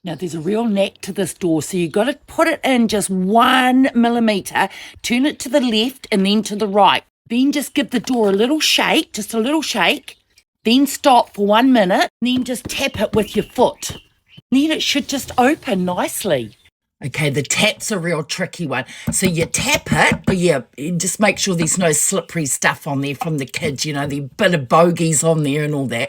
Now, there's a real knack to this door, so you've got to put it in just 1 millimetre, turn it to the left and then to the right. Then just give the door a little shake, just a little shake. Then stop for 1 minute, then just tap it with your foot. Then it should just open nicely. Okay, the tap's a real tricky one. So you tap it, just make sure there's no slippery stuff on there from the kids, the bit of bogeys on there and all that.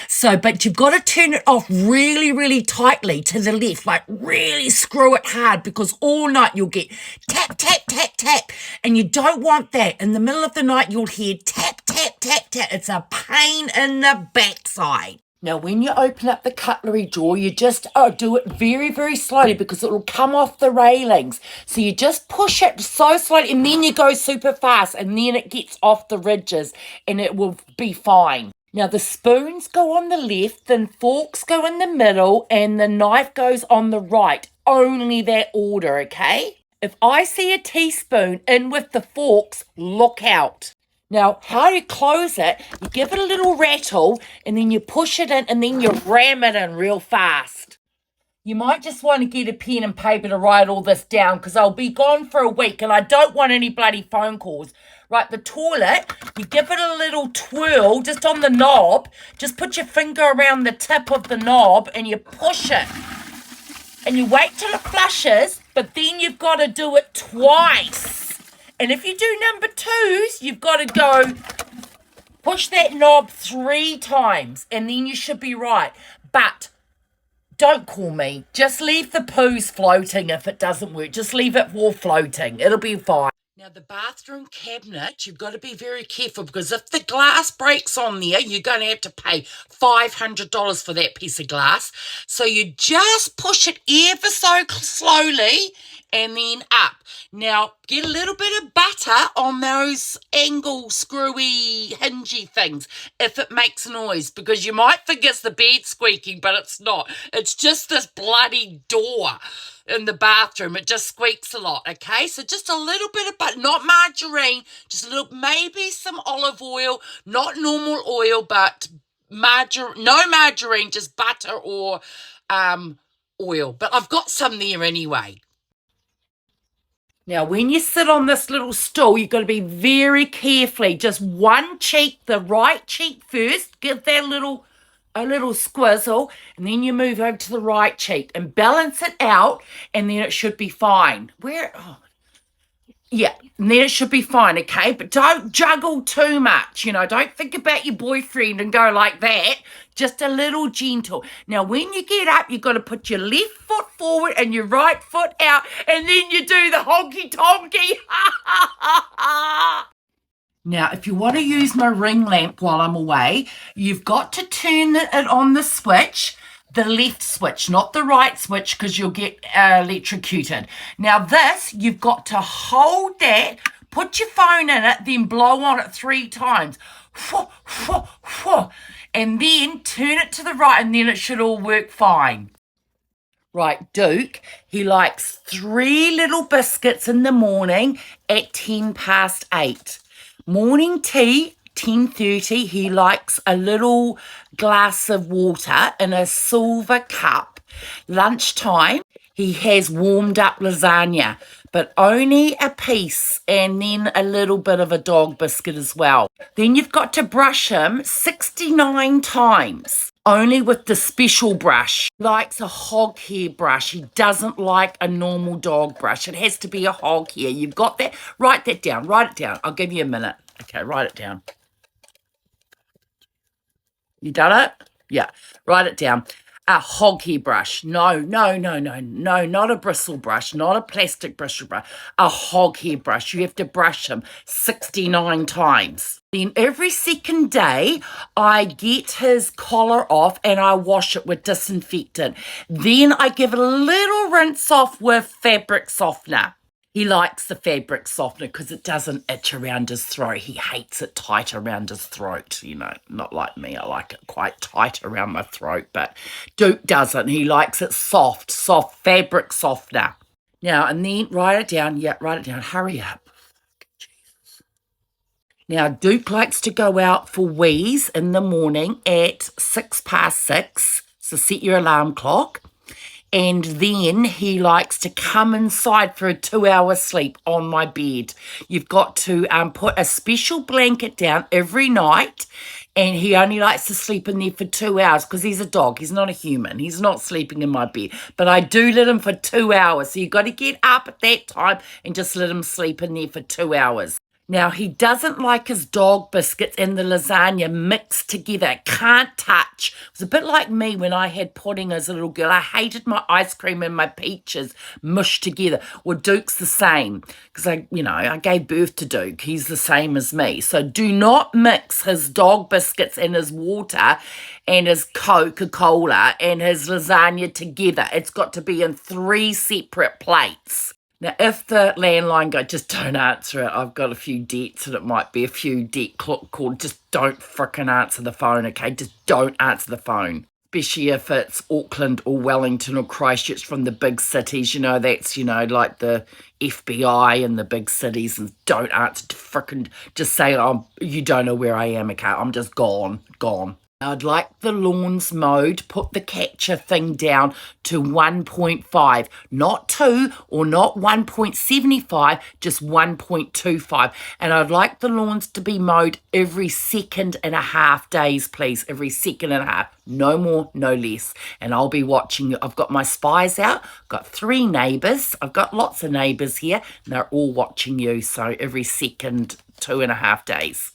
So, but you've got to turn it off really, really tightly to the left, like really screw it hard, because all night you'll get tap, tap, tap, tap. And you don't want that. In the middle of the night, you'll hear tap, tap, tap, tap. It's a pain in the backside. Now, when you open up the cutlery drawer, you just do it very, very slowly because it will come off the railings. So you just push it so slowly and then you go super fast and then it gets off the ridges and it will be fine. Now, the spoons go on the left, the forks go in the middle and the knife goes on the right. Only that order, okay? If I see a teaspoon in with the forks, look out. Now, how you close it, you give it a little rattle and then you push it in and then you ram it in real fast. You might just want to get a pen and paper to write all this down because I'll be gone for a week and I don't want any bloody phone calls. Right, the toilet, you give it a little twirl just on the knob. Just put your finger around the tip of the knob and you push it. And you wait till it flushes, but then you've got to do it twice. And if you do number 2s, you've got to go push that knob 3 times and then you should be right. But don't call me. Just leave the poos floating if it doesn't work. Just leave it all floating. It'll be fine. Now, the bathroom cabinet, you've got to be very careful because if the glass breaks on there, you're going to have to pay $500 for that piece of glass. So you just push it ever so slowly and then up. Now, get a little bit of butter on those angle screwy hingy things if it makes noise, because you might think it's the bed squeaking, but it's not. It's just this bloody door in the bathroom. It just squeaks a lot, okay? So just a little bit of butter, not margarine, just a little, maybe some olive oil, not normal oil, but no margarine, just butter or oil. But I've got some there anyway. Now, when you sit on this little stool, you've got to be very carefully. Just one cheek, the right cheek first. Give that a little squizzle, and then you move over to the right cheek and balance it out, and then it should be fine. Yeah, and then it should be fine, okay? But don't juggle too much, Don't think about your boyfriend and go like that. Just a little gentle. Now, when you get up, you've got to put your left foot forward and your right foot out, and then you do the honky-tonky. Now, if you want to use my ring lamp while I'm away, you've got to turn it on the switch, the left switch, not the right switch, because you'll get electrocuted. Now, this, you've got to hold that, put your phone in it, then blow on it 3 times. And then turn it to the right, and then it should all work fine. Right, Duke, he likes 3 little biscuits in the morning at 8:10. Morning tea, 10:30, he likes a little glass of water in a silver cup. Lunchtime, he has warmed up lasagna, but only a piece, and then a little bit of a dog biscuit as well. Then you've got to brush him 69 times, only with the special brush. He likes a hog hair brush. He doesn't like a normal dog brush. It has to be a hog hair. You've got that? Write that down. Write it down. I'll give you a minute. Okay, write it down. You done it? Yeah, write it down. A hog hair brush. No, not a bristle brush, not a plastic bristle brush. A hog hair brush. You have to brush him 69 times. Then every second day, I get his collar off and I wash it with disinfectant. Then I give it a little rinse off with fabric softener. He likes the fabric softener because it doesn't itch around his throat. He hates it tight around his throat, not like me. I like it quite tight around my throat, but Duke doesn't. He likes it soft fabric softener. Now, and then write it down. Yeah, write it down. Hurry up. Jesus. Now, Duke likes to go out for wheeze in the morning at 6:06. So set your alarm clock. And then he likes to come inside for a 2-hour sleep on my bed. You've got to put a special blanket down every night, and he only likes to sleep in there for 2 hours because he's a dog. He's not a human. He's not sleeping in my bed. But I do let him for 2 hours. So you've got to get up at that time and just let him sleep in there for 2 hours. Now, he doesn't like his dog biscuits and the lasagna mixed together. Can't touch. It was a bit like me when I had pudding as a little girl. I hated my ice cream and my peaches mushed together. Well, Duke's the same because I gave birth to Duke. He's the same as me. So do not mix his dog biscuits and his water and his Coca-Cola and his lasagna together. It's got to be in 3 separate plates. Now, if the landline goes, just don't answer it. I've got a few debts and it might be a few debt call. Just don't frickin' answer the phone, okay? Just don't answer the phone. Especially if it's Auckland or Wellington or Christchurch from the big cities. That's, like the FBI in the big cities. And don't answer to frickin', just say, you don't know where I am, okay? I'm just gone. I'd like the lawns mowed, put the catcher thing down to 1.5, not 2 or not 1.75, just 1.25. And I'd like the lawns to be mowed every 2.5 days, please, every 2.5. No more, no less. And I'll be watching you. I've got my spies out. I've got 3 neighbours. I've got lots of neighbours here, and they're all watching you. So every 2.5 days.